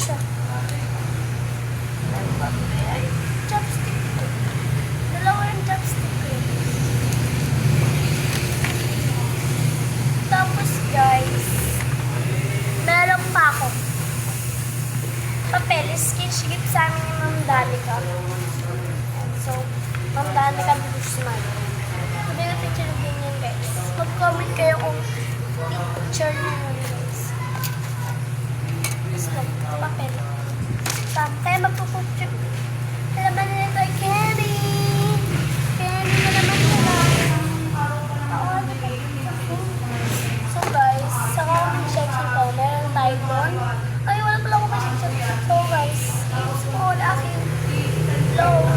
siya. Ay, chopstick ko. Dalawa yung chopstick ko. Tapos guys, meron pa ako. Papeles, kinshigip sa amin ni Ma'am Danica. So, Ma'am Danica Guzman. Sabi na picture din yun guys. Mag-comment kayo kung picture nyo yun guys. Gusto, papel. Kaya magpupupchip. Alam na nito ay candy. Candy na naman nila. So guys, sa comment section ko, meron tayo doon. Ay, wala pala ako kasi. So guys, gusto ko wala aking low.